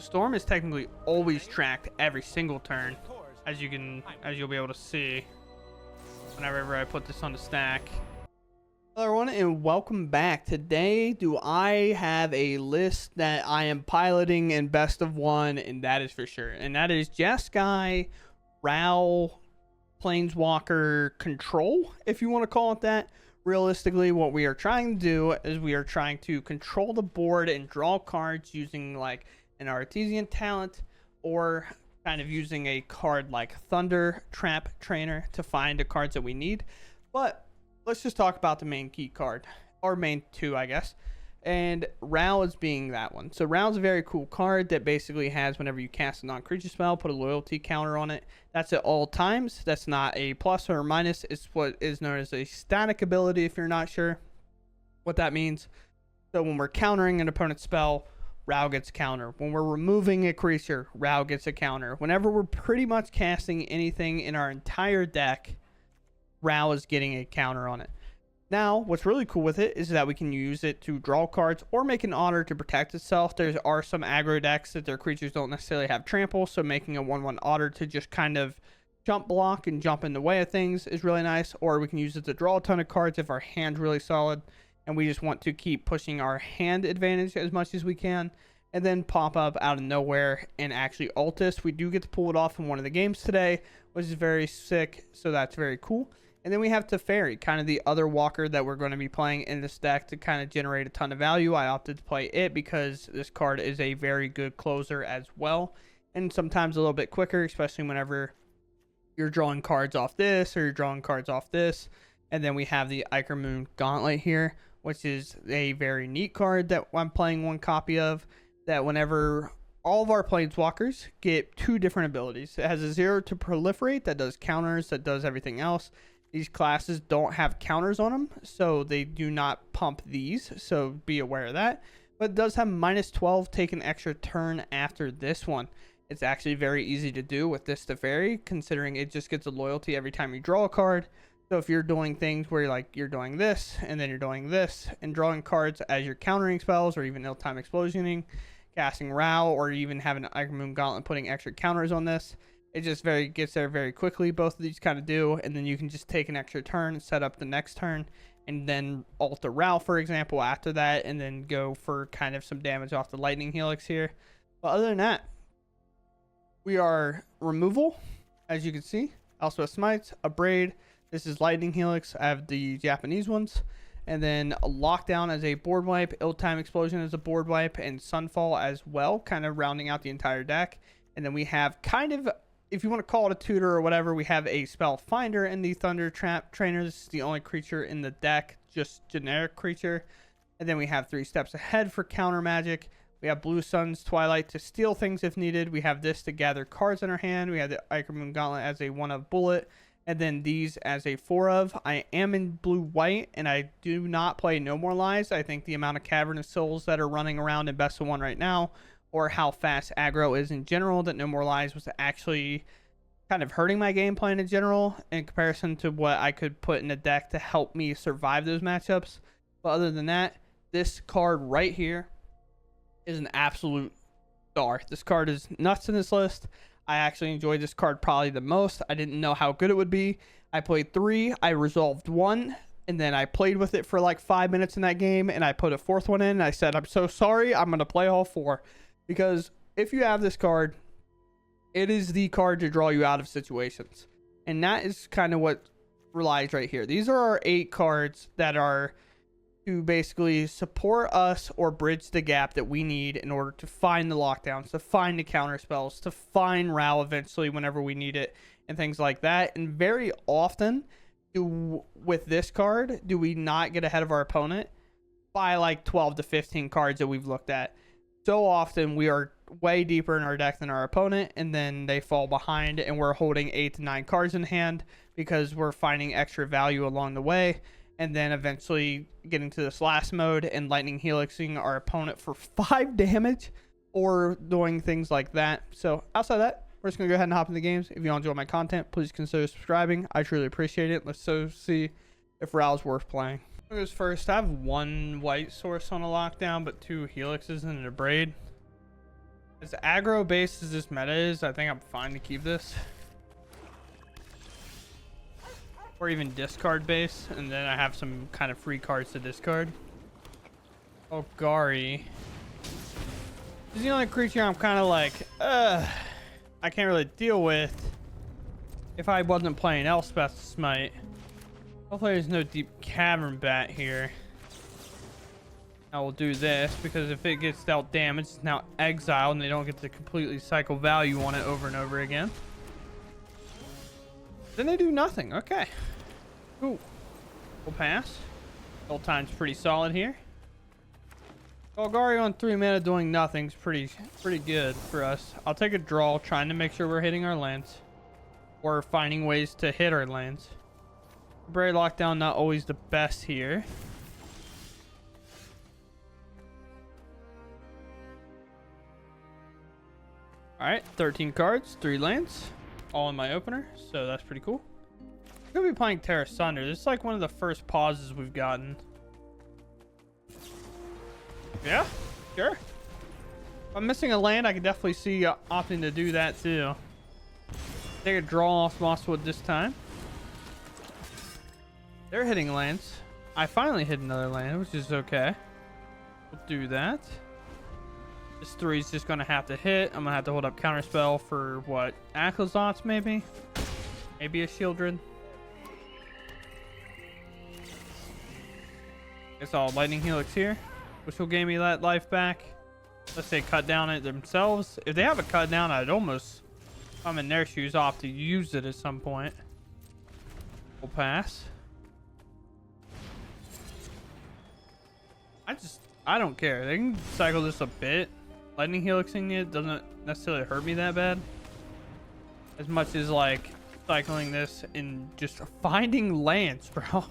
storm is technically always tracked every single turn, as you'll be able to see whenever I put this on the stack. Hello everyone and welcome back. Today do I have a list that I am piloting in best of one, and that is for sure, and that is Jeskai, Ral, Planeswalker Control, if you want to call it that. Realistically, what we are trying to do is we are trying to control the board and draw cards using like an artesian talent, or kind of using a card like Thundertrap Trainer to find the cards that we need. But let's just talk about the main key card, or main two, I guess. And Ral is being that one. So Ral's a very cool card that basically has, whenever you cast a non-creature spell, put a loyalty counter on it. That's at all times. That's not a plus or a minus. It's what is known as a static ability, if you're not sure what that means. So when we're countering an opponent's spell, Ral gets a counter. When we're removing a creature, Ral gets a counter. Whenever we're pretty much casting anything in our entire deck, Ral is getting a counter on it. Now, what's really cool with it is that we can use it to draw cards or make an Otter to protect itself. There are some aggro decks that their creatures don't necessarily have trample, so making a 1/1 Otter to just kind of jump block and jump in the way of things is really nice. Or we can use it to draw a ton of cards if our hand's really solid and we just want to keep pushing our hand advantage as much as we can, and then pop up out of nowhere and actually Altus. We do get to pull it off in one of the games today, which is very sick, so that's very cool. And then we have Teferi, kind of the other walker that we're going to be playing in this deck to kind of generate a ton of value. I opted to play it because this card is a very good closer as well, and sometimes a little bit quicker, especially whenever you're drawing cards off this or you're drawing cards off this. And then we have the Ichor Gauntlet here, which is a very neat card that I'm playing one copy of, that whenever all of our planeswalkers get two different abilities. It has a 0 to proliferate that does counters, that does everything else. These classes don't have counters on them, so they do not pump these, so be aware of that. But it does have -12, take an extra turn after this one. It's actually very easy to do with this Teferi, considering it just gets a loyalty every time you draw a card. So if you're doing things where you're doing this, and then you're doing this, and drawing cards as you're countering spells, or even ill-time explosioning, casting Ral, or even having an Ichor Gauntlet putting extra counters on this, it just gets there very quickly. Both of these kind of do, and then you can just take an extra turn, set up the next turn, and then alter Ral, for example, after that, and then go for kind of some damage off the Lightning Helix here. But other than that, we are removal, as you can see. Elspeth Smite, a Braid. This is Lightning Helix. I have the Japanese ones. And then a Lockdown as a board wipe, Ill-Time Explosion as a board wipe, and Sunfall as well, kind of rounding out the entire deck. And then we have kind of, if you want to call it a tutor or whatever, we have a Spell Finder in the Thundertrap Trainer. This is the only creature in the deck, just generic creature. And then we have 3 steps ahead for counter magic. We have Blue Sun's Twilight to steal things if needed. We have this to gather cards in our hand. We have the Ichor Gauntlet as a 1-of bullet. And then these as a 4-of. I am in blue-white, and I do not play No More Lies. I think the amount of Cavern of Souls that are running around in best of one right now, or how fast aggro is in general, that No More Lies was actually kind of hurting my game plan in general in comparison to what I could put in a deck to help me survive those matchups. But other than that, this card right here is an absolute star. This card is nuts in this list. I actually enjoyed this card probably the most. I didn't know how good it would be. I played 3, I resolved 1, and then I played with it for like 5 minutes in that game, and I put a 4th one in, and I said, I'm so sorry, I'm going to play all 4. Because if you have this card, it is the card to draw you out of situations. And that is kind of what relies right here. These are our 8 cards that are to basically support us or bridge the gap that we need in order to find the lockdowns, to find the counter spells, to find Ral eventually whenever we need it, and things like that. And very often, with this card, do we not get ahead of our opponent by like 12 to 15 cards that we've looked at. So often we are way deeper in our deck than our opponent, and then they fall behind and we're holding 8 to 9 cards in hand because we're finding extra value along the way, and then eventually getting to this last mode and Lightning Helixing our opponent for 5 damage or doing things like that. So outside of that, we're just going to go ahead and hop into the games. If you enjoy my content, please consider subscribing. I truly appreciate it. Let's see if Ral's worth playing. Goes first. I have 1 white source on a lockdown, but 2 helixes and a braid. As aggro based as this meta is, I think I'm fine to keep this. Or even discard base, and then I have some kind of free cards to discard. Oh, Gari. This is the only creature I'm kind of like, I can't really deal with if I wasn't playing Elspeth Smite. Hopefully there's no deep cavern bat here. I will do this because if it gets dealt damage, it's now exiled and they don't get to completely cycle value on it over and over again. Then they do nothing. Okay. Cool. We'll pass. Old time's pretty solid here. Golgari on 3 mana doing nothing's pretty good for us. I'll take a draw, trying to make sure we're hitting our lands. Or finding ways to hit our lands. Temporary lockdown not always the best here. Alright, 13 cards, 3 lands. All in my opener, so that's pretty cool. I'm gonna be playing Terra Sunder. This is like one of the first pauses we've gotten. Yeah, sure. If I'm missing a land, I can definitely see opting to do that too. Take a draw off Mosswood this time. They're hitting lands. I finally hit another land, which is okay. We'll do that. This 3 is just going to have to hit. I'm going to have to hold up Counterspell for what? Aclazotz maybe? Maybe a Shieldred. Guess I'll Lightning Helix here, which will gain me that life back. Let's say cut down it themselves. If they have a cut down, I'd almost, if I'm in their shoes, off to use it at some point. We'll pass. I don't care. They can cycle this a bit. Lightning Helixing it doesn't necessarily hurt me that bad. As much as like cycling this and just finding lands, bro.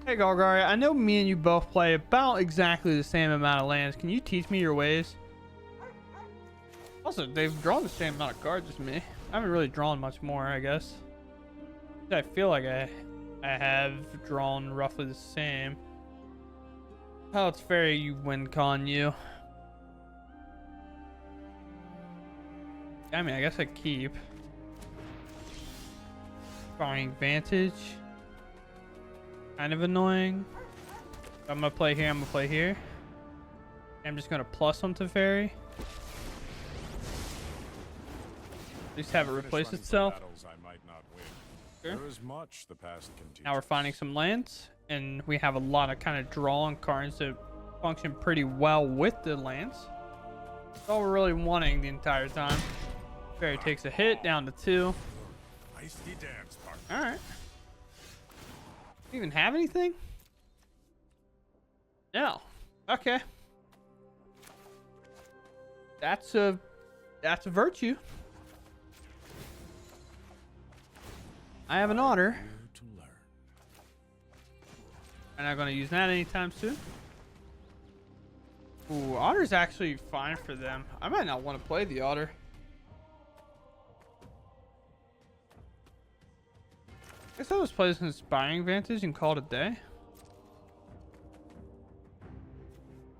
Hey Golgari, I know me and you both play about exactly the same amount of lands. Can you teach me your ways? Also, they've drawn the same amount of cards as me. I haven't really drawn much more, I guess. I feel like I have drawn roughly the same. Oh, it's fair you win con you. I mean, I guess I keep. Inspiring Vantage. Kind of annoying. I'm gonna play here, I'm gonna play here. I'm just gonna plus on Teferi. At least have it replace itself. Sure. Now we're finding some lands, and we have a lot of kind of draw cards that function pretty well with the lands. That's all we're really wanting the entire time. Fairy takes a hit, down to 2. Alright. Do you even have anything? No. Okay. That's a virtue. I have an otter. I'm not going to use that anytime soon. Ooh, otter's actually fine for them. I might not want to play the otter. I guess I'll just play this Inspiring Vantage and call it a day.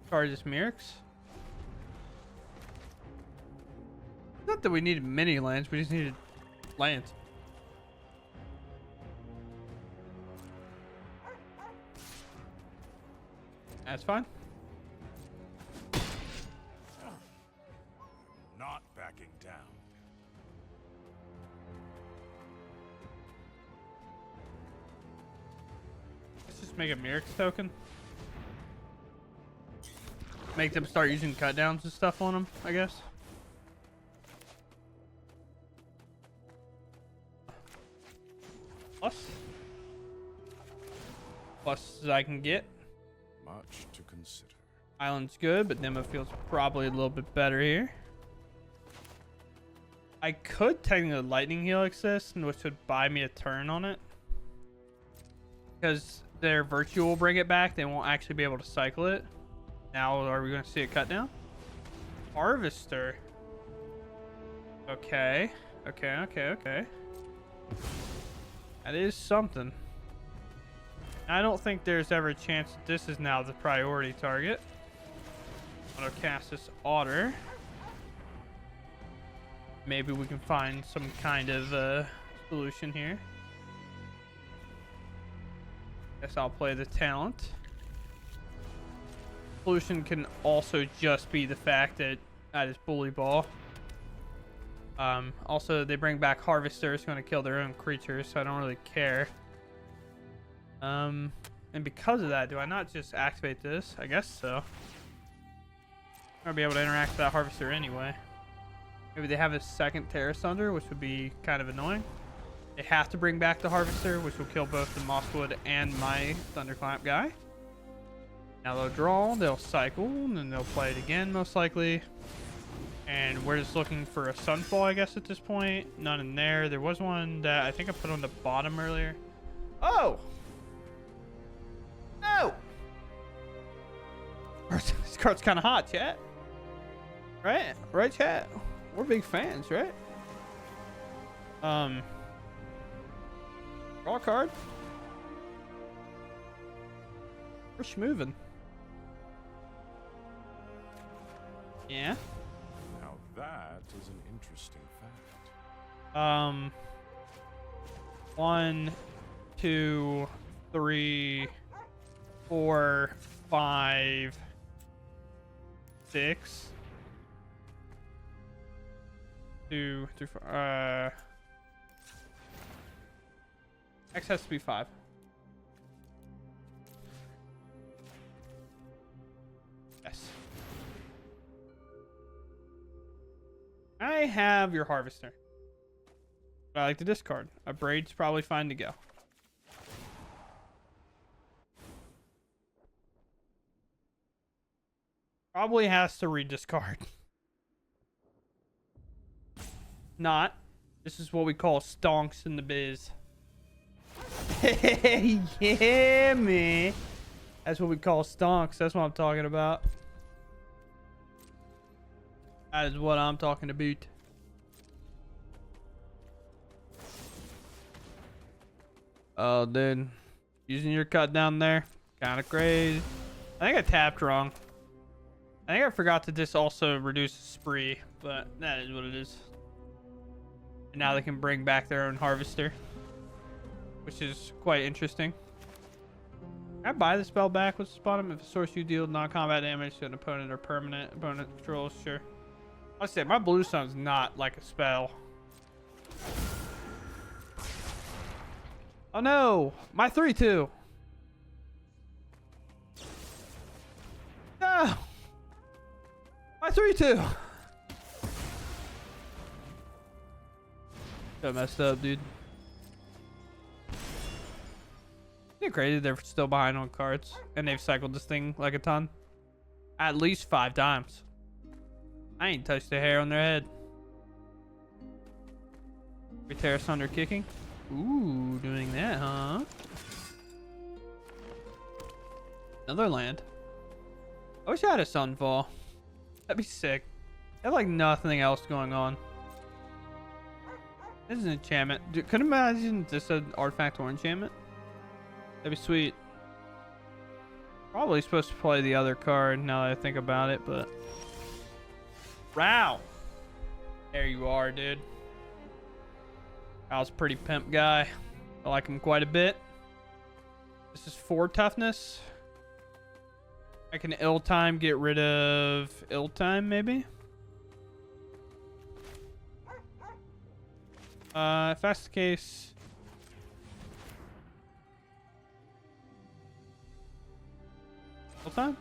Charge this Mirrex. Not that we needed many lands, we just needed lands. That's fine. Not backing down. Let's just make a Mirrex token. Make them start using cut downs and stuff on them, I guess. Plus as I can get. Much to consider. Island's good, but Demo feels probably a little bit better here. I could technically Lightning Helix this, which would buy me a turn on it. Because their Virtue will bring it back. They won't actually be able to cycle it. Now, are we going to see a cut down? Harvester. Okay. Okay. That is something. I don't think there's ever a chance that this is now the priority target. I'm going to cast this Otter. maybe we can find some kind of solution here. Guess I'll play the talent. Solution can also just be the fact that is bully ball. Also, they bring back Harvester. It's going to kill their own creatures, so I don't really care. And because of that, do I not just activate this? I guess so. I'll be able to interact with that Harvester anyway. Maybe they have a second Terra Thunder, which would be kind of annoying. They have to bring back the Harvester, which will kill both the Mosswood and my Thunderclap guy. Now they'll draw, they'll cycle, and then they'll play it again, most likely. And we're just looking for a Sunfall, I guess, at this point. None in there. There was one that I think I put on the bottom earlier. Oh! Oh! This card's kind of hot, chat. Right? Right, chat? We're big fans, right? Draw a card. We're schmoving. Yeah. Now that is an interesting fact. 1, 2, 3, 4, 5, 6. 2, 3, 4. X has to be 5. Yes. I have your Harvester. But I like to discard. A Braid's probably fine to go. Probably has to rediscard. Not. This is what we call stonks in the biz. Hey, yeah, man. That's what we call stonks. That's what I'm talking about. That is what I'm talking about. Oh, dude. Using your cut down there. Kind of crazy. I think I tapped wrong. I think I forgot to just also reduce the spree, but that is what it is. And now they can bring back their own Harvester, which is quite interesting. Can I buy the spell back with the bottom if a source you deal non-combat damage to an opponent or permanent opponent controls? Sure. I say my blue sun's not like a spell. Oh no, my 3/2. No, my 3/2. Got messed up, dude. Isn't it crazy they're still behind on cards and they've cycled this thing like a ton? At least 5 times. I ain't touched a hair on their head. Terra Thunder kicking. Ooh, doing that, huh? Another land. I wish I had a Sunfall. That'd be sick. I have like nothing else going on. This is an enchantment. Dude, couldn't imagine just an artifact or enchantment. That'd be sweet. Probably supposed to play the other card now that I think about it, but... Wow. There you are, dude. I was a pretty pimp guy. I like him quite a bit. This is 4 toughness. I can ill time get rid of ill time, maybe. If that's the case, ill time.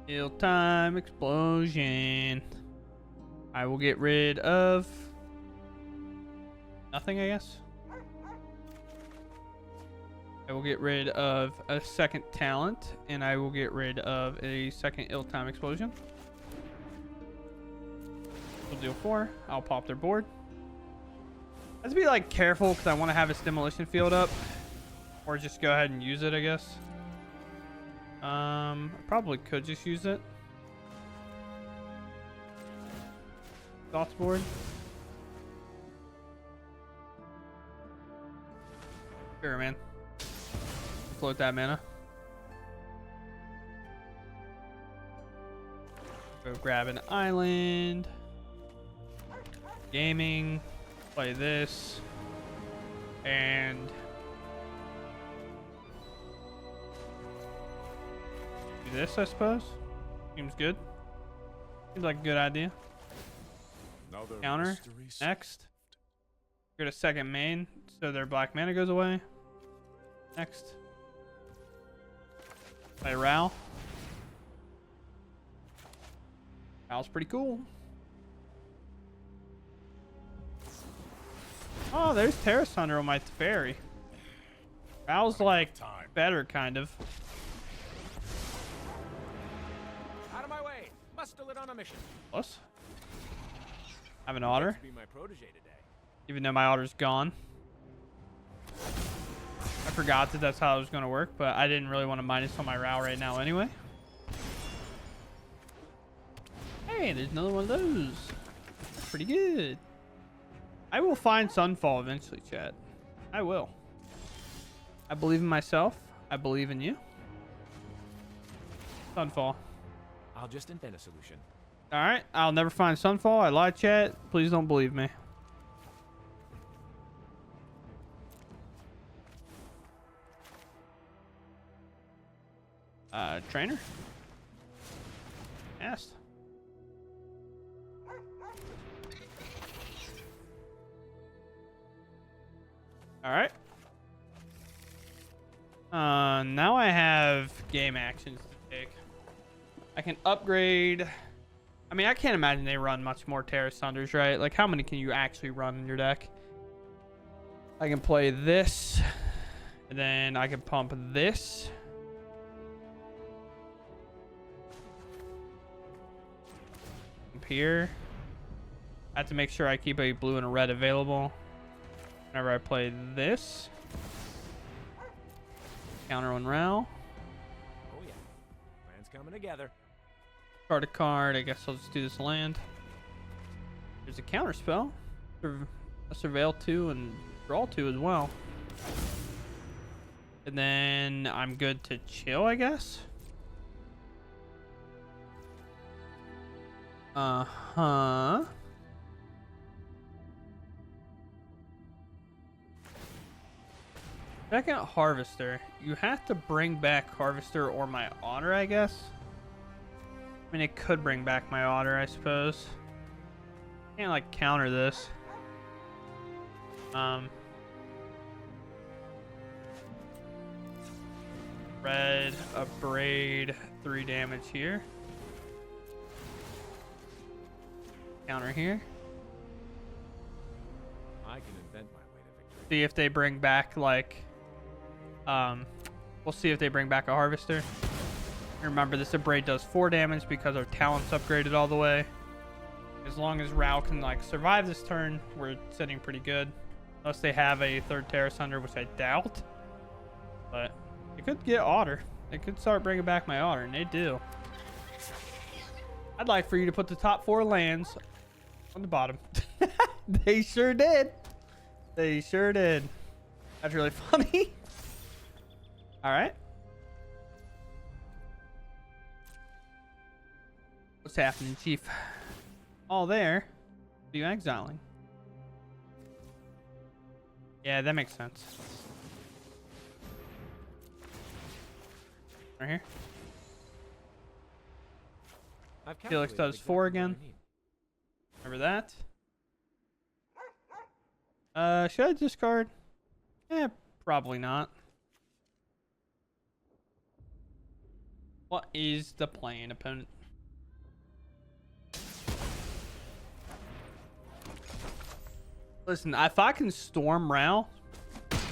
Ill time explosion. I will get rid of nothing, I guess. I will get rid of a second talent, and I will get rid of a second ill time explosion. We'll deal 4. I'll pop their board. I have to be like careful because I want to have this demolition field up, or just go ahead and use it, I guess. I probably could just use it. Thoughts board. Sure, man. Float that mana. Go grab an island. Gaming. Play this. And do this, I suppose. Seems good. Seems like a good idea. Counter. Next. Get a second main so their black mana goes away. Next. Play Ral. Ral's pretty cool. Oh, there's Terra Thunder on my Teferi. Ral's like better, kind of. Out of my way. Must have lit on a mission. Plus. I have an otter. Be my protege today. Even though my otter's gone. I forgot that that's how it was going to work, but I didn't really want to minus on my Ral right now anyway. Hey, there's another one of those. That's pretty good. I will find Sunfall eventually, chat. I will. I believe in myself. I believe in you. Sunfall. I'll just invent a solution. All right. I'll never find Sunfall. I lied, chat. Please don't believe me. Trainer? Yes. All right. Now I have game actions to take. I can upgrade. I mean, I can't imagine they run much more Terra Thunders, right? Like, how many can you actually run in your deck? I can play this, and then I can pump this. Up here. I have to make sure I keep a blue and a red available whenever I play this. Counter on Ral. Oh yeah, plan's coming together. Card a card. I guess I'll just do this land. There's a counter spell. A Surveil 2 and Draw 2 as well. And then I'm good to chill, I guess. Uh-huh. Second Harvester. You have to bring back Harvester or my Otter, I guess. I mean, it could bring back my Otter, I suppose. Can't, like, counter this. Red, a Braid, 3 damage here. Counter here. I can invent my way to victory. See if they bring back, like... we'll see if they bring back a Harvester. Remember, this Braid does 4 damage because our talent's upgraded all the way. As long as Ral can, like, survive this turn, we're sitting pretty good. Unless they have a third Terra Thunder, which I doubt. But it could get Otter. They could start bringing back my Otter, and they do. I'd like for you to put the top 4 lands on the bottom. They sure did. They sure did. That's really funny. All right. What's happening, Chief? All there. Are you exiling? Yeah, that makes sense. Right here. Helix does 4 again. Remember that? Should I discard? Eh, probably not. What is the plan, opponent? Listen, if I can Storm Ral,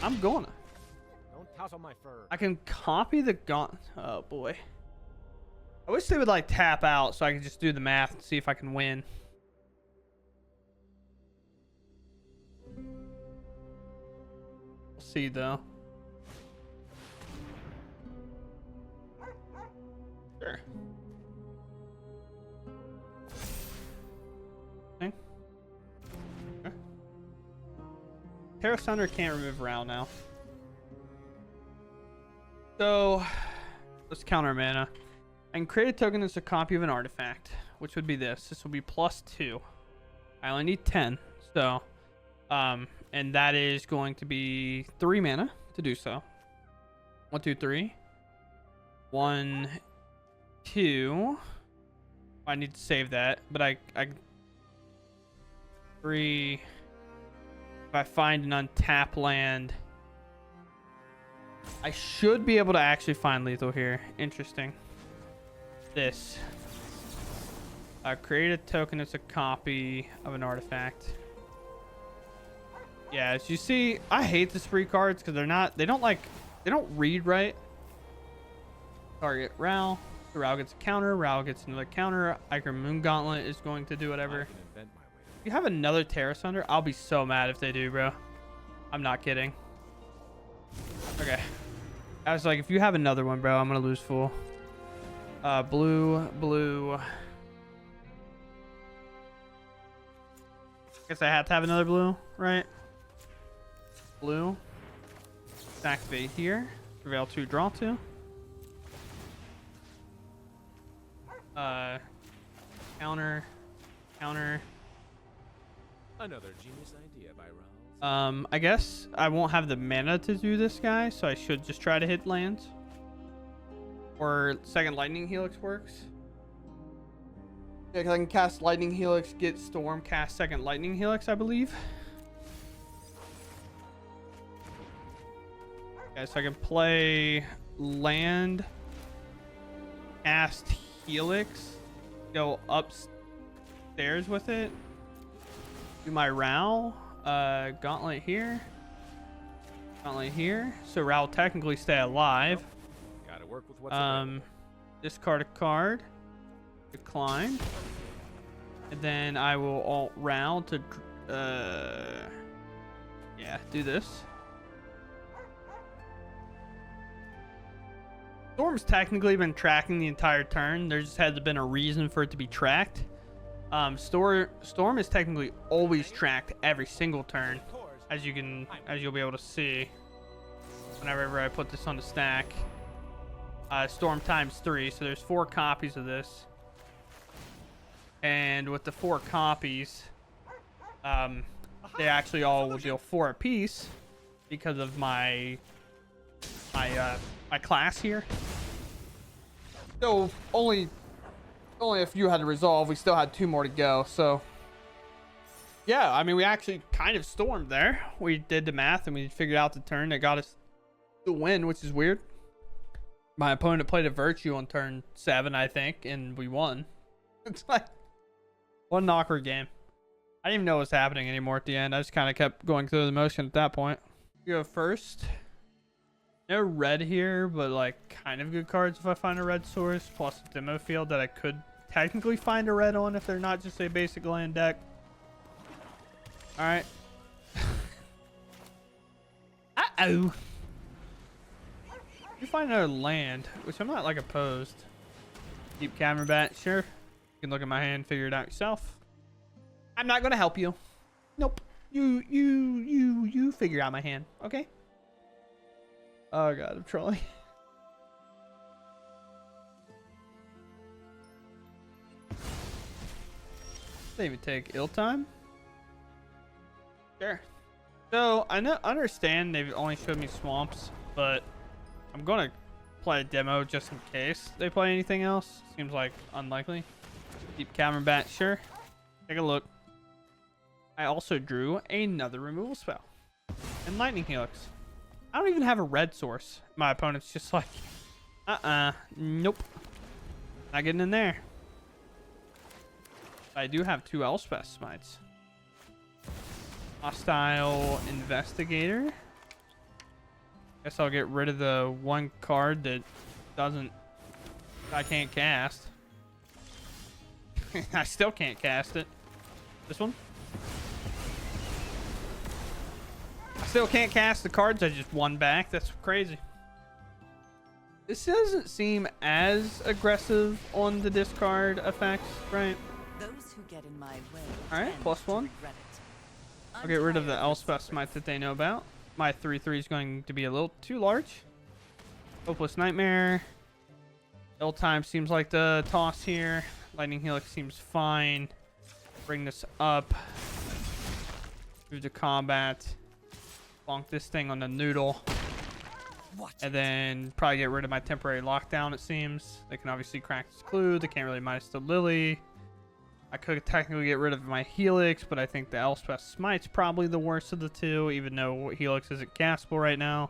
I'm gonna. Don't toss on my fur. I can copy the gaunt. Oh boy. I wish they would like tap out so I could just do the math and see if I can win. We'll see though. Sure. Okay. Okay. Terra Thunder can't remove Ral now. So let's counter mana. I can create a token that's a copy of an artifact, which would be this. This will be +2. I only need 10. So, and that is going to be 3 mana to do so. 1, 2, 3. 1, 2. I need to save that, but I 3. If I find an untapped land, I should be able to actually find lethal here. Interesting. This. Create a token that's a copy of an artifact. Yeah, as you see, I hate the spree cards because they don't read right. Target Ral. So Ral gets a counter. Ral gets another counter. Iker Moon Gauntlet is going to do whatever. If you have another Terra Sunder, I'll be so mad if they do, bro. I'm not kidding. Okay. I was like, if you have another one, bro, I'm going to lose full. Blue. Guess I have to have another blue, right? Blue. Activate here. Prevail 2, draw 2. Counter. Another genius idea by Raoul. I guess I won't have the mana to do this guy, so I should just try to hit lands. Or second Lightning Helix works. Yeah, because I can cast Lightning Helix, get Storm, cast second Lightning Helix, I believe. Okay, so I can play land, cast Helix, go upstairs with it, do my Ral, Gauntlet here, so Ral will technically stay alive. Gotta work with what's available. Discard a card, decline, and then I will alt Ral to do this. Storm's technically been tracking the entire turn. There just hasn't been a reason for it to be tracked. Storm is technically always tracked every single turn, as you'll be able to see whenever I put this on the stack. Storm ×3, so there's 4 copies of this, and with the 4 copies, they actually all will deal 4 apiece because of my class here. So only a few had to resolve. We still had 2 more to go. So yeah, I mean, we actually kind of stormed there. We did the math and we figured out the turn that got us the win, which is weird. My opponent played a Virtue on turn 7, I think, and we won. It's like, what an awkward game. I didn't even know what was happening anymore at the end. I just kind of kept going through the motion at that point. You go first. No red here, but like kind of good cards if I find a red source, plus a demo field that I could technically find a red on if they're not just a basic land deck. All right. Uh-oh. You find another land, which I'm not like opposed. Deep Caverbat, sure. You can look at my hand, figure it out yourself. I'm not gonna help you. Nope. You figure out my hand, okay? Oh god, I'm trolling. They even take ill time. Sure. So I understand they've only showed me swamps, but I'm gonna play a demo just in case they play anything else. Seems like unlikely. Deep Caverbat, sure. Take a look. I also drew another removal spell and Lightning Helix. I don't even have a red source. My opponent's just like, nope. Not getting in there. I do have 2 Elspeth Smites. Hostile Investigator. Guess I'll get rid of the 1 card that I can't cast. I still can't cast it. This one? I still can't cast the cards I just won back. That's crazy. This doesn't seem as aggressive on the discard effects, right? Those who get in my way. All right, +1. I'll get rid of the Elspeth Smite that they know about. My 3/3 is going to be a little too large. Hopeless Nightmare. Ill time seems like the toss here. Lightning Helix seems fine. Bring this up. Move to combat. Bonk this thing on the noodle. And then probably get rid of my temporary lockdown, it seems. They can obviously crack this clue. They can't really minus the Lily. I could technically get rid of my Helix, but I think the Elspeth Smite's probably the worst of the two, even though Helix isn't castable right now.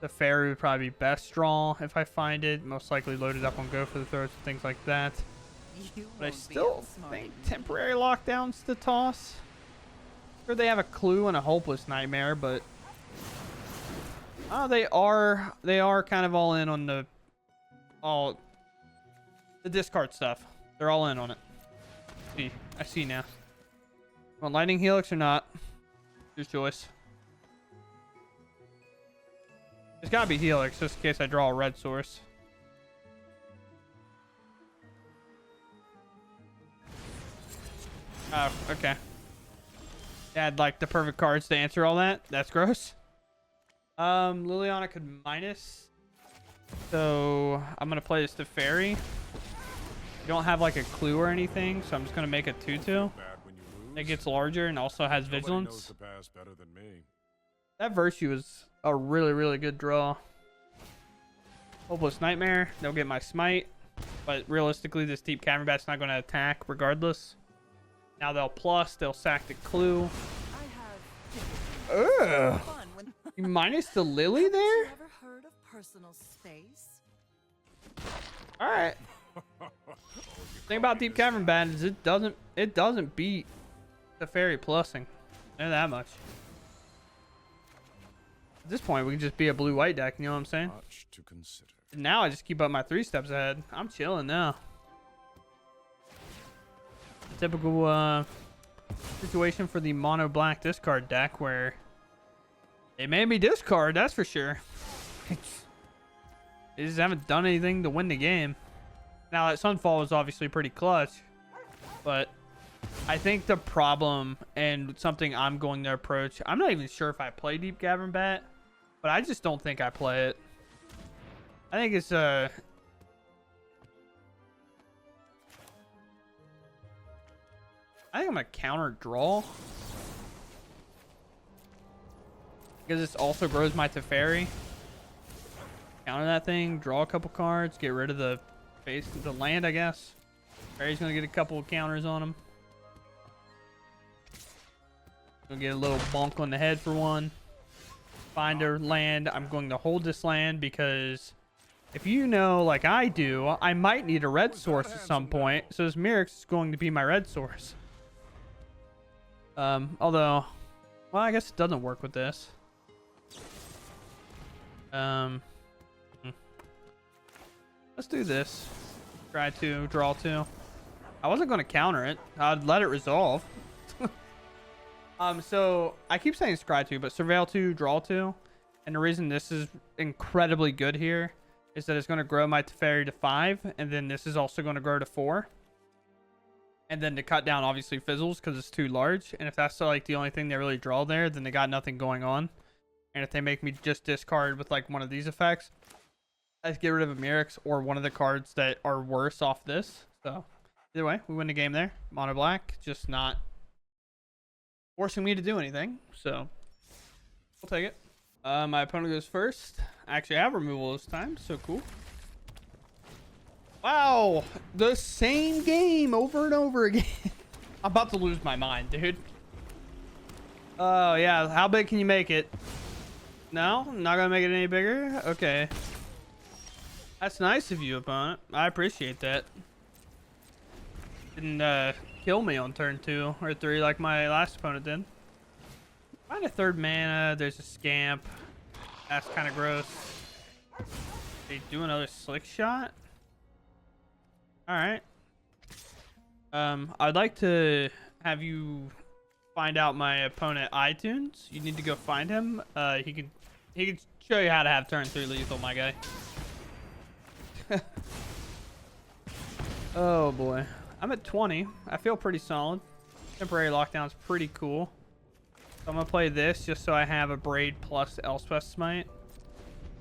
The Teferi would probably be best draw if I find it. Most likely loaded up on Go for the Throats and things like that. But I still think temporary lockdown's the toss. Sure, they have a clue and a hopeless nightmare, but they are kind of all in on the discard stuff. They're all in on it. I see now. Want Lightning Helix or not? Your choice. It's gotta be Helix, just in case I draw a red source. Oh, okay. Yeah, I'd like the perfect cards to answer all that. That's gross. Liliana could minus. So I'm gonna play this Teferi. You don't have like a clue or anything, so I'm just gonna make a 2/2. It gets larger and also has vigilance. That Versu is a really, really good draw. Hopeless Nightmare. They'll get my Smite, but realistically, this Deep Cavern Bat's not gonna attack regardless. Now they'll sack the clue. Ugh. You minus the Lily there? Ever heard of personal space? All right. Thing about Deep Cavern Bat is it doesn't beat the Fairy Plussing. Know that much. At this point, we can just be a blue-white deck. You know what I'm saying? Much to consider. Now I just keep up my 3 steps ahead. I'm chilling now. Typical situation for the mono black discard deck where it made me discard, that's for sure. They just haven't done anything to win the game. Now that Sunfall was obviously pretty clutch, but I think the problem and something I'm going to approach, I'm not even sure if I play Deep Cavern Bat, but I just don't think I play it. I think it's I think I'm gonna counter draw because this also grows my Teferi. Counter that thing, draw a couple cards, get rid of the base, the land, I guess. Teferi's gonna get a couple of counters on him. Gonna get a little bonk on the head for one. Find a land. I'm going to hold this land because if you know, like I do, I might need a red source at some point. So this Mirrex is going to be my red source. Although, well, I guess it doesn't work with this. Let's do this. Try to draw 2. I wasn't going to counter it. I'd let it resolve. So I keep saying scry 2, but surveil 2, draw 2. And the reason this is incredibly good here is that it's going to grow my Teferi to 5, and then this is also going to grow to 4. And then to cut down obviously fizzles because it's too large. And if that's like the only thing they really draw there, then they got nothing going on. And if they make me just discard with like one of these effects, I just get rid of a Mirrex or one of the cards that are worse off this. So either way, we win the game there. Mono black, just not forcing me to do anything. So we'll take it. My opponent goes first. Actually, I have removal this time, so cool. Wow, the same game over and over again. I'm about to lose my mind, dude. Oh, yeah. How big can you make it? No? I'm not going to make it any bigger? Okay. That's nice of you, opponent. I appreciate that. Didn't kill me on turn 2 or 3 like my last opponent did. Find a 3rd mana. There's a Scamp. That's kind of gross. They do another Slick Shot? Alright. I'd like to have you find out my opponent iTunes. You need to go find him. He can show you how to have turn 3 lethal, my guy. Oh boy. I'm at 20. I feel pretty solid. Temporary lockdown's pretty cool. So I'm gonna play this just so I have a Braid plus Elspeth Smite.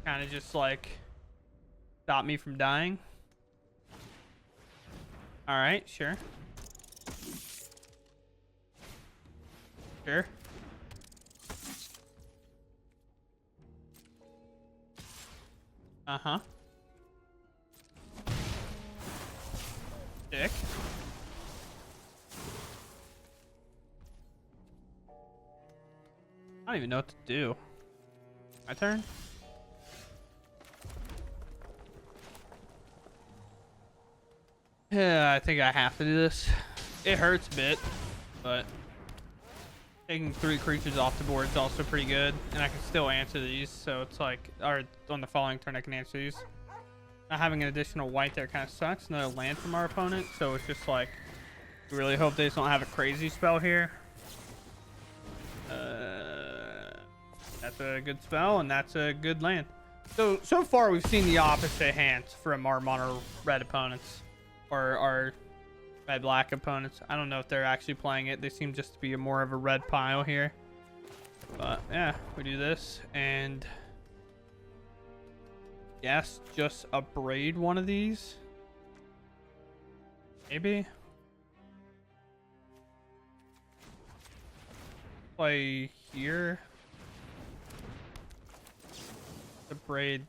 Kind of just like stop me from dying. All right, sure. Sure. Uh-huh. Dick. I don't even know what to do. My turn? Yeah, I think I have to do this. It hurts a bit, but taking 3 creatures off the board is also pretty good, and I can still answer these, so it's like, or on the following turn I can answer these. Not having an additional white there kind of sucks. Another land from our opponent, so it's just like, we really hope they just don't have a crazy spell here. That's a good spell, and that's a good land. So far we've seen the opposite hands from our mono red opponents, or our red black opponents. I don't know if they're actually playing it. They seem just to be more of a red pile here. But yeah, we do this, and yes, just upgrade one of these. Maybe. Play here. Upgrade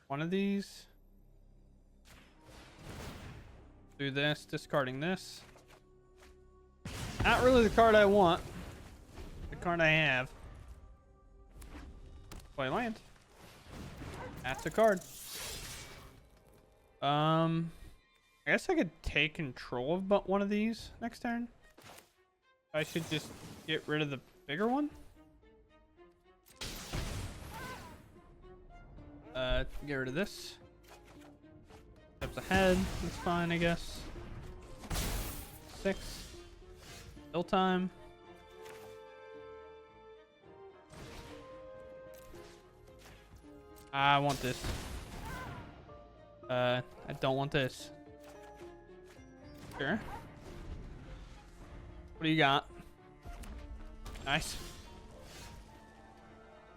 one of these. Do this, discarding this. Not really the card I want. The card I have. Play land. That's a card. I guess I could take control of but one of these next turn. I should just get rid of the bigger one. Get rid of this. Steps ahead. That's fine, I guess. 6. Still time. I want this. I don't want this. Sure. What do you got? Nice.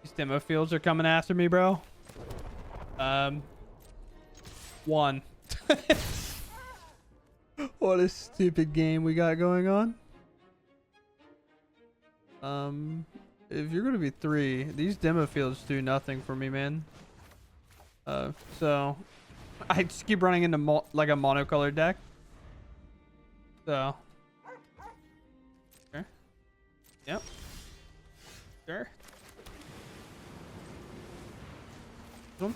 These demo fields are coming after me, bro. 1. What a stupid game we got going on. If you're gonna be 3, these demo fields do nothing for me, man. So I just keep running into like a monocolored deck. So sure. Yep. Sure. Boom.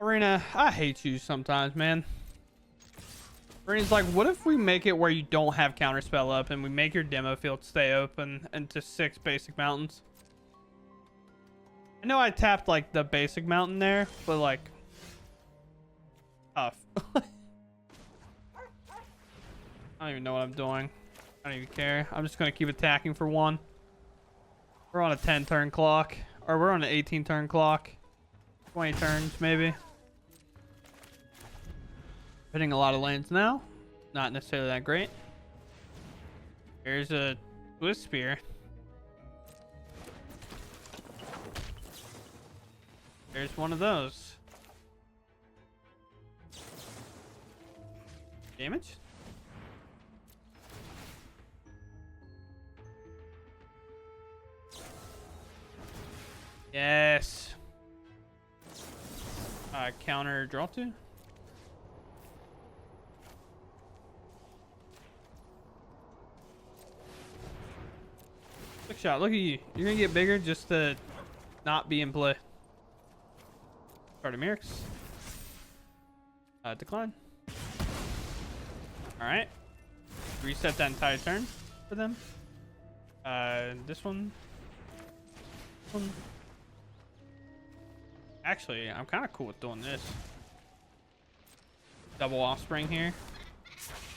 Arena, I hate you sometimes, man. Arena's like, what if we make it where you don't have counterspell up and we make your demo field stay open into 6 basic mountains? I know I tapped like the basic mountain there, but like tough. I don't even know what I'm doing. I don't even care. I'm just gonna keep attacking for 1. We're on a 10 turn clock, or we're on an 18 turn clock. 20 turns maybe. Hitting a lot of lanes now. Not necessarily that great. Here's a Twist Spear. There's one of those. Damage? Yes. Counter draw 2. Quick shot. Look at you. You're gonna get bigger just to not be in play. Card of Mirrex. Decline. All right. Reset that entire turn for them. This one. Actually, I'm kind of cool with doing this. Double Offspring here.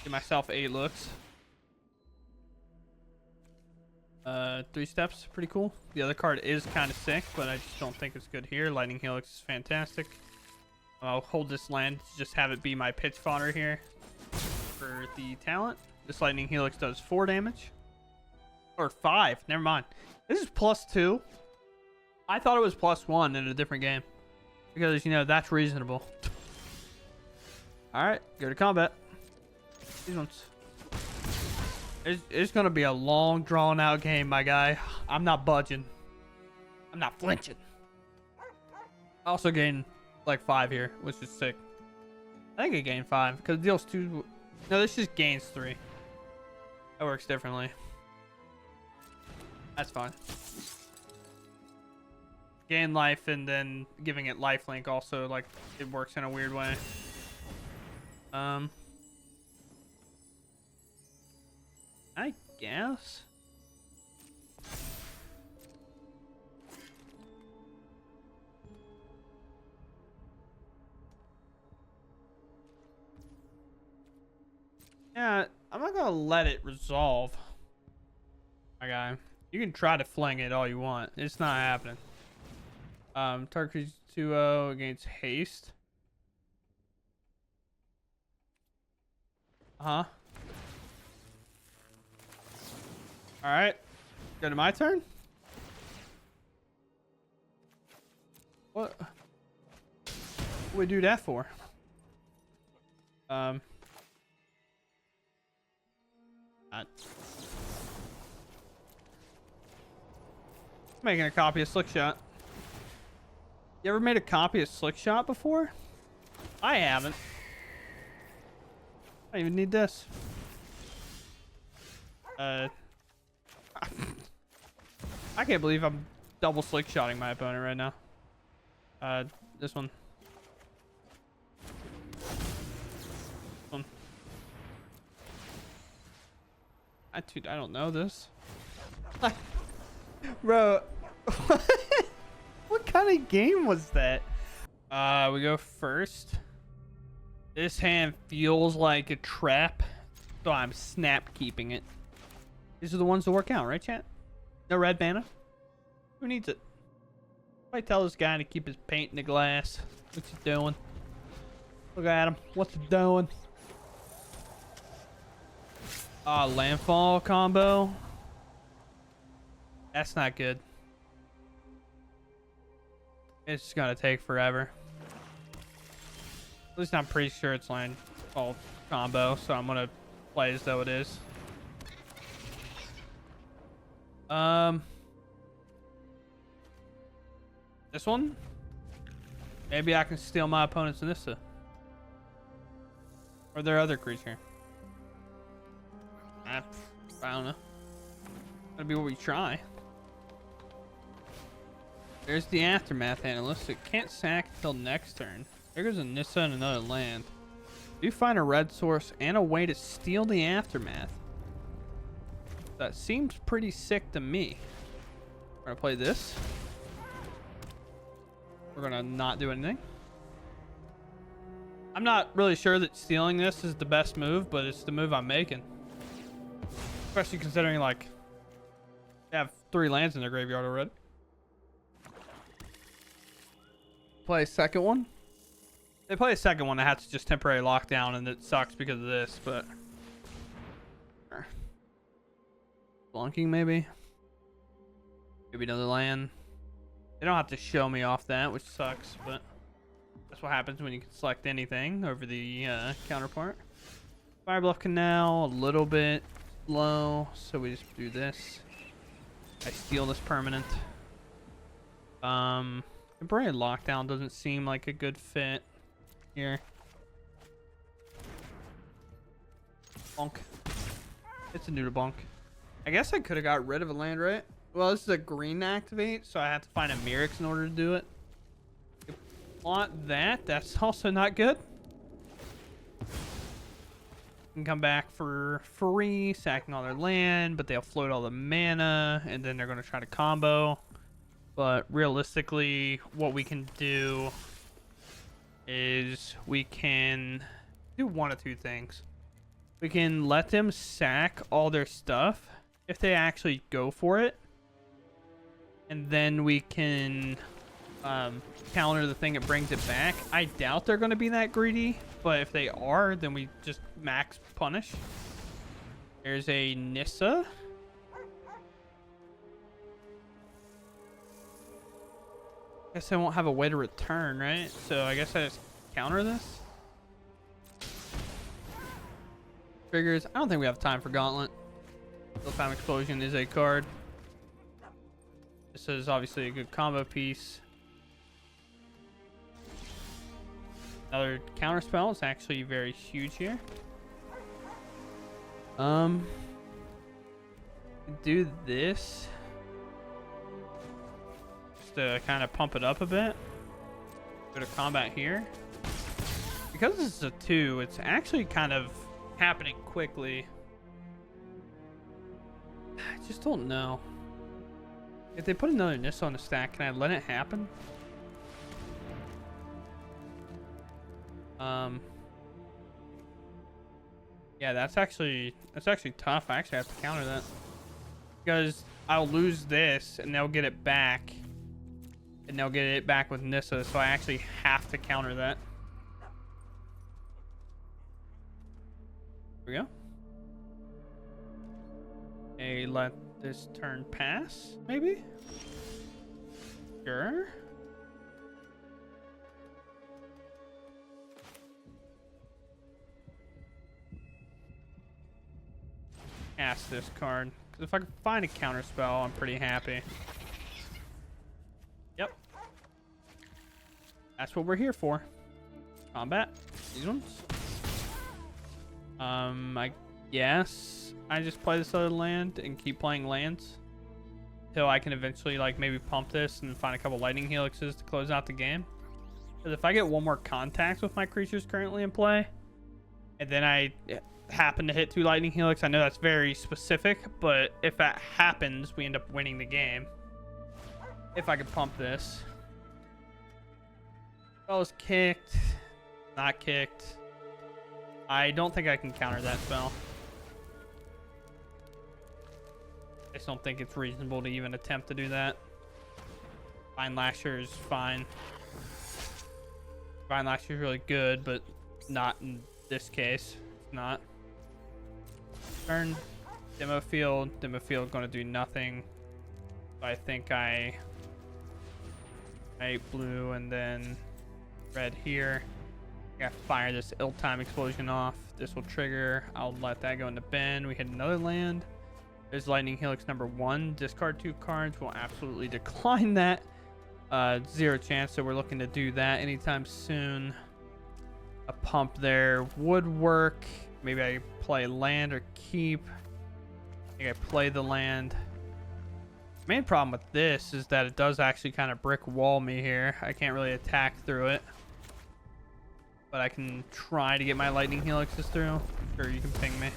Give myself 8 looks. 3 steps, pretty cool. The other card is kind of sick, but I just don't think it's good here. Lightning Helix is fantastic. I'll hold this land to just have it be my pitch fodder here for the talent. This Lightning Helix does 4 damage. Or 5, never mind. This is +2. I thought it was +1 in a different game. Because, you know, that's reasonable. Alright, go to combat. These ones. It's gonna be a long, drawn-out game, my guy. I'm not budging. I'm not flinching. I also gained like 5 here, which is sick. I think I gained 5 because it deals 2. No, this just gains 3. That works differently. That's fine. Gain life and then giving it lifelink also, like, it works in a weird way. I guess. Yeah, I'm not gonna let it resolve. My guy. You can try to fling it all you want. It's not happening. Target 2-0 against haste. Alright. Go to my turn? What we do that for? Making a copy of Slick Shot. You ever made a copy of Slick Shot before? I haven't. I don't even need this. I can't believe I'm double Slick Shotting my opponent right now. This one. Dude, I don't know this. Bro, what kind of game was that? We go first. This hand feels like a trap, so I'm snap keeping it. These are the ones that work out, right, chat? No red mana? Who needs it? I tell this guy to keep his paint in the glass. What's he doing? Look at him. What's he doing? Landfall combo. That's not good. It's just gonna take forever. At least I'm pretty sure it's landfall combo, so I'm gonna play as though it is. This one? Maybe I can steal my opponent's Nissa. Or their other creature. I don't know. That'll be what we try. There's the Aftermath Analyst. It can't sack until next turn. There goes a Nissa and another land. You find a red source and a way to steal the Aftermath. That seems pretty sick to me. We're gonna play this. We're gonna not do anything. I'm not really sure that stealing this is the best move, but it's the move I'm making. Especially considering, like, they have 3 lands in their graveyard already. Play a second one. They play a second one that has to just temporary lockdown, and it sucks because of this, but... Blunking, maybe? Maybe another land. They don't have to show me off that, which sucks, but... That's what happens when you can select anything over the counterpart. Spirebluff Canal, a little bit low, so we just do this. I steal this permanent. Temporary lockdown doesn't seem like a good fit here. Bonk. It's a new to bonk. I guess I could have got rid of a land, right? Well, this is a green activate, so I have to find a Mirrex in order to do it. If you want that, that's also not good. Can come back for free, sacking all their land, but they'll float all the mana, and then they're going to try to combo. But realistically, what we can do is we can do one of 2 things. We can let them sack all their stuff if they actually go for it, and then we can counter the thing that brings it back. I doubt they're going to be that greedy, but if they are, then we just max punish. There's a Nissa. Guess I won't have a way to return, right? So I guess I just counter this. triggers. I don't think we have time for Gauntlet. Real-time Explosion is a card. This is obviously a good combo piece. Another counter spell is actually very huge here. Do this just to kind of pump it up a bit. Go to combat here. Because this is a 2, it's actually kind of happening quickly. I just don't know. If they put another Nissa on the stack, can I let it happen? Yeah, that's actually tough. I actually have to counter that. Because I'll lose this and they'll get it back. And they'll get it back with Nissa, so I actually have to counter that. Here we go. Okay, let this turn pass, maybe? Sure. Cast this card. Because if I can find a counter spell, I'm pretty happy. Yep. That's what we're here for. Combat. These ones. I guess I just play this other land and keep playing lands until I can eventually like maybe pump this and find a couple Lightning Helixes to close out the game. Because if I get one more contact with my creatures currently in play, and then I happen to hit 2 Lightning Helix, I know that's very specific, but if that happens, we end up winning the game. If I could pump this. Spell is kicked. Not kicked. I don't think I can counter that spell. I just don't think it's reasonable to even attempt to do that. Vine Lasher is fine. Vine Lasher is really good, but not in this case. It's not. Turn. Demo Field. Demo Field going to do nothing. So I think I blue and then red here. I gotta fire this ill-time explosion off. This will trigger. I'll let that go into bin. We hit another land. There's Lightning Helix number 1. Discard 2 cards. We'll absolutely decline that. 0 chance, so we're looking to do that anytime soon. A pump there would work. Maybe I play land or keep. I think I play the land. Main problem with this is that it does actually kind of brick wall me here. I can't really attack through it. But I can try to get my Lightning Helixes through. Sure, you can ping me. I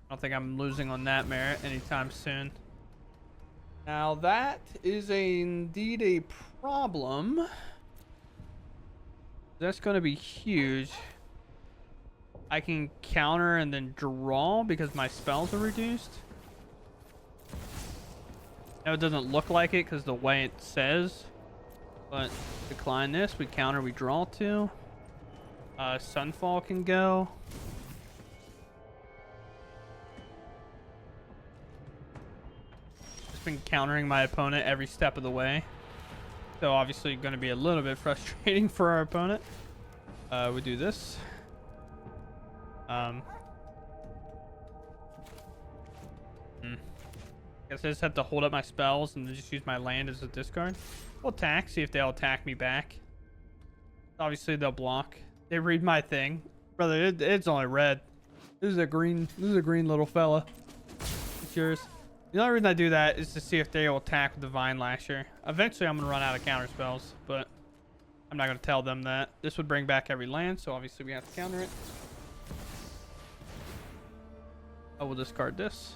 don't think I'm losing on that merit anytime soon. Now that is indeed a problem. That's going to be huge. I can counter and then draw because my spells are reduced. Now it doesn't look like it because the way it says. But decline this. We counter, we draw 2. Sunfall can go. Just been countering my opponent every step of the way. So obviously going to be a little bit frustrating for our opponent. We do this. Guess I just have to hold up my spells and then just use my land as a discard. We'll attack, see if they'll attack me back. Obviously they'll block. They read my thing. Brother, it's only red. This is a green little fella. It's yours. The only reason I do that is to see if they will attack with the Vine Lasher. Eventually I'm going to run out of counter spells, but I'm not going to tell them that. This would bring back every land, so obviously we have to counter it. I will discard this.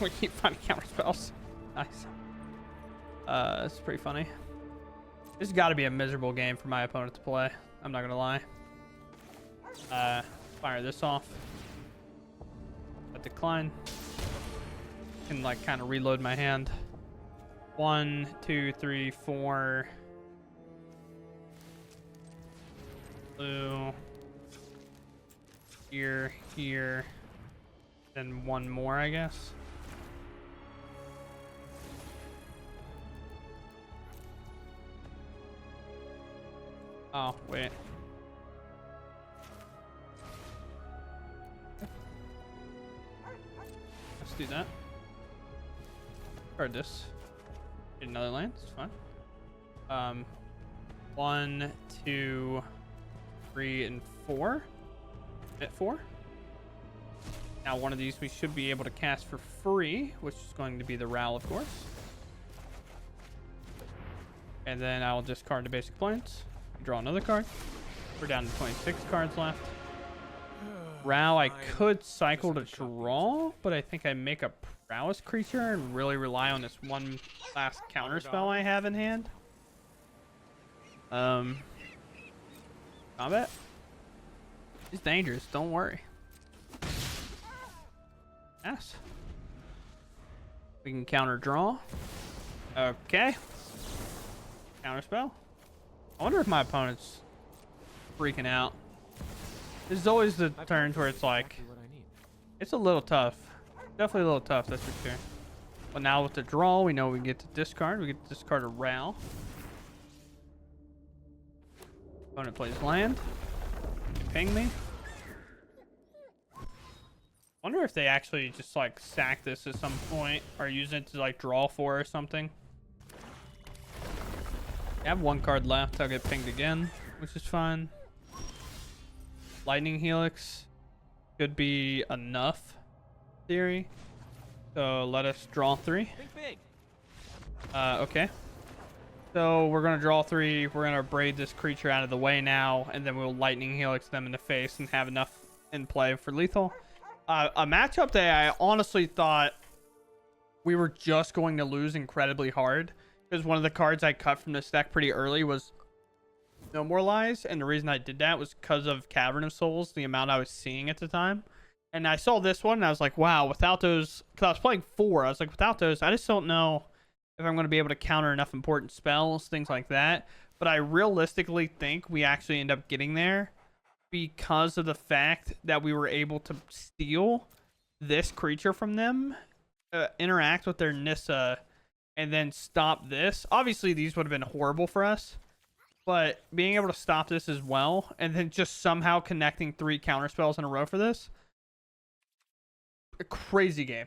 We keep finding counter spells. Nice. It's pretty funny. This has got to be a miserable game for my opponent to play. I'm not gonna lie. Fire this off. A decline. Can like kind of reload my hand. 1, 2, 3, 4. Blue. Here, here. Then one more, I guess. Oh, wait. do that. Or this. Get another land. It's fine. 1, 2, 3, and 4. At 4. Now one of these we should be able to cast for free, which is going to be the Ral, of course. And then I'll discard the basic planes. Draw another card. We're down to 26 cards left. Ral, I could cycle to draw, but I think I make a prowess creature and really rely on this one last counter spell I have in hand. Combat. It's dangerous, don't worry. Yes. We can counter draw. Okay. Counter spell. I wonder if my opponent's freaking out. This is always the turns where it's like, it's a little tough. Definitely a little tough, that's for sure. But now with the draw, we know we get to discard. We get to discard a Ral. Opponent plays land. They ping me. Wonder if they actually just like sack this at some point or use it to like draw 4 or something. I have 1 card left. I'll get pinged again, which is fine. Lightning Helix could be enough, theory. So let us draw 3. Okay. So we're gonna draw 3. We're gonna braid this creature out of the way now, and then we'll Lightning Helix them in the face and have enough in play for lethal. A matchup that I honestly thought we were just going to lose incredibly hard, because one of the cards I cut from this deck pretty early was No More Lies, and the reason I did that was because of Cavern of Souls, the amount I was seeing at the time. And I saw this one, and I was like, wow, without those, because I was playing 4, I was like, without those, I just don't know if I'm going to be able to counter enough important spells, things like that. But I realistically think we actually end up getting there because of the fact that we were able to steal this creature from them, interact with their Nissa, and then stop this. Obviously, these would have been horrible for us, but being able to stop this as well, and then just somehow connecting 3 counter spells in a row for this, a crazy game.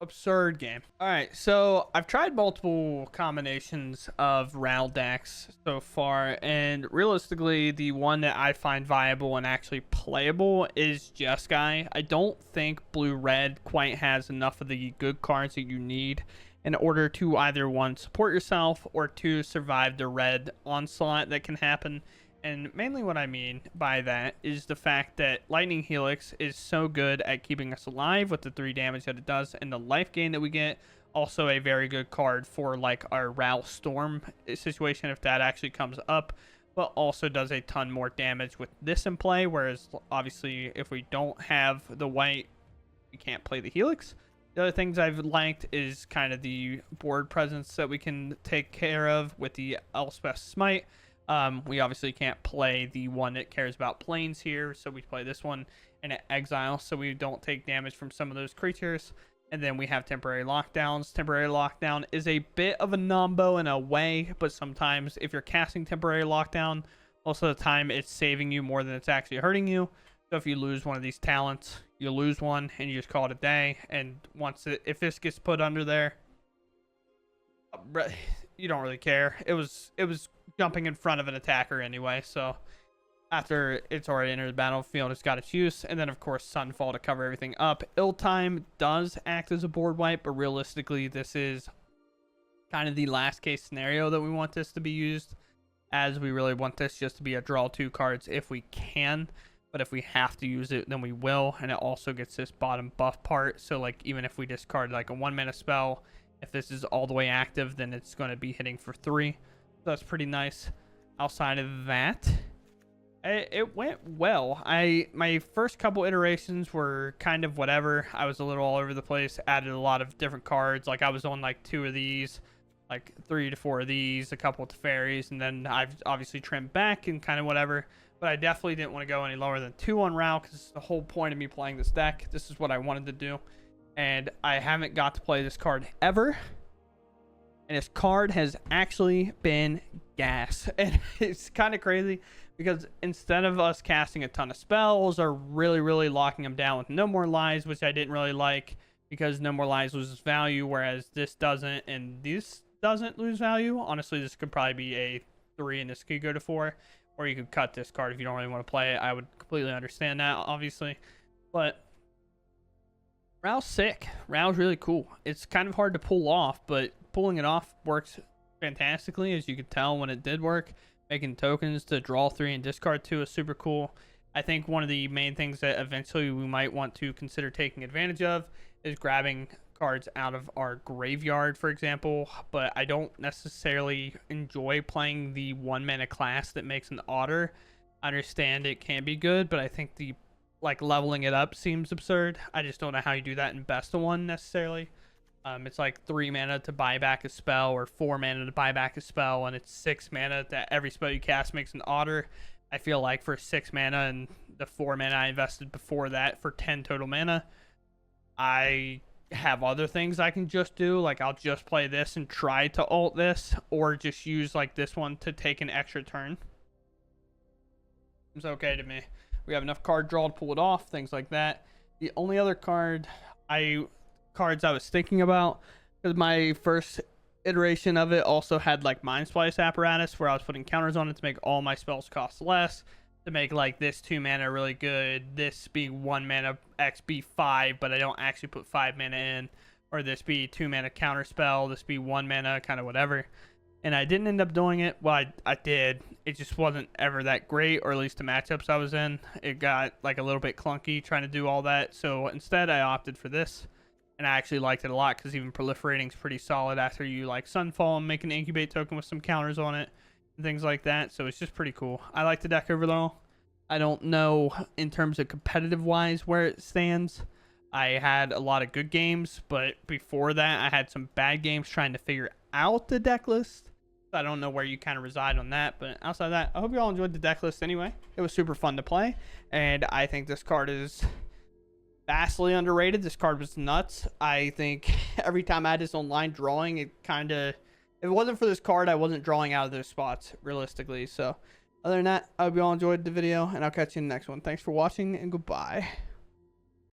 Absurd game. All right, so I've tried multiple combinations of Ral decks so far, and realistically the one that I find viable and actually playable is Jeskai. I don't think blue-red quite has enough of the good cards that you need in order to either 1, support yourself, or 2, survive the red onslaught that can happen. And mainly what I mean by that is the fact that Lightning Helix is so good at keeping us alive with the 3 damage that it does and the life gain that we get. Also a very good card for like our Ral Storm situation if that actually comes up, but also does a ton more damage with this in play, whereas obviously if we don't have the white, we can't play the Helix. The other things I've liked is kind of the board presence that we can take care of with the Elspeth Smite. We obviously can't play the one that cares about planes here, so we play this one in exile so we don't take damage from some of those creatures. And then we have temporary lockdowns. Temporary lockdown is a bit of a nombo in a way, but sometimes if you're casting temporary lockdown, most of the time it's saving you more than it's actually hurting you. So if you lose one of these talents, you lose one and you just call it a day. And if this gets put under there, you don't really care. It was jumping in front of an attacker anyway, so after it's already entered the battlefield, it's got its use. And then of course Sunfall to cover everything up. Illtime does act as a board wipe, but realistically this is kind of the last case scenario that we want this to be used, as we really want this just to be a draw 2 cards if we can. But if we have to use it, then we will. And it also gets this bottom buff part, so like even if we discard like a 1-mana spell, if this is all the way active, then it's going to be hitting for 3. So that's pretty nice. Outside of that, it went well. My first couple iterations were kind of whatever. I was a little all over the place, added a lot of different cards. Like I was on like 2 of these, like 3 to 4 of these, a couple of Teferis, and then I've obviously trimmed back and kind of whatever. But I definitely didn't want to go any lower than 2 on Ral, because it's the whole point of me playing this deck. This is what I wanted to do. And I haven't got to play this card ever. And this card has actually been gas. And it's kind of crazy, because instead of us casting a ton of spells or really locking them down with No More Lies, which I didn't really like, because No More Lies loses value, whereas this doesn't, and this doesn't lose value. Honestly, this could probably be a 3 and this could go to 4, or you could cut this card if you don't really want to play it. I would completely understand that, obviously, but Rau's sick. Rau's really cool. It's kind of hard to pull off, but pulling it off works fantastically, as you could tell when it did work. Making tokens to draw 3 and discard 2 is super cool. I think one of the main things that eventually we might want to consider taking advantage of is grabbing cards out of our graveyard, for example, but I don't necessarily enjoy playing the 1 mana class that makes an otter. I understand it can be good, but I think the leveling it up seems absurd. I just don't know how you do that in best of 1 necessarily. It's like 3 mana to buy back a spell, or 4 mana to buy back a spell, and it's 6 mana that every spell you cast makes an otter. I feel like for 6 mana and the 4 mana I invested before that for 10 total mana, I have other things I can just do. Like, I'll just play this and try to ult this, or just use like this one to take an extra turn. It's okay to me. We have enough card draw to pull it off, things like that. The only other cards I was thinking about, because my first iteration of it also had like Mind Splice Apparatus, where I was putting counters on it to make all my spells cost less, to make like this 2 mana really good, this be 1 mana X be 5, but I don't actually put 5 mana in, or this be 2 mana counter spell, this be 1 mana, kind of whatever. And I didn't end up doing it. Well, I did. It just wasn't ever that great, or at least the matchups I was in. It got like a little bit clunky trying to do all that. So instead I opted for this. And I actually liked it a lot, because even proliferating is pretty solid after you like Sunfall and make an incubate token with some counters on it and things like that. So it's just pretty cool. I like the deck overall. I don't know in terms of competitive wise where it stands. I had a lot of good games, but before that I had some bad games trying to figure out the deck list. I don't know where you kind of reside on that, but outside of that, I hope you all enjoyed the deck list anyway. It was super fun to play, and I think this card is vastly underrated. This card was nuts. I think every time I had this online drawing, it kind of, if it wasn't for this card, I wasn't drawing out of those spots realistically. So other than that, I hope you all enjoyed the video, and I'll catch you in the next one. Thanks for watching, and goodbye.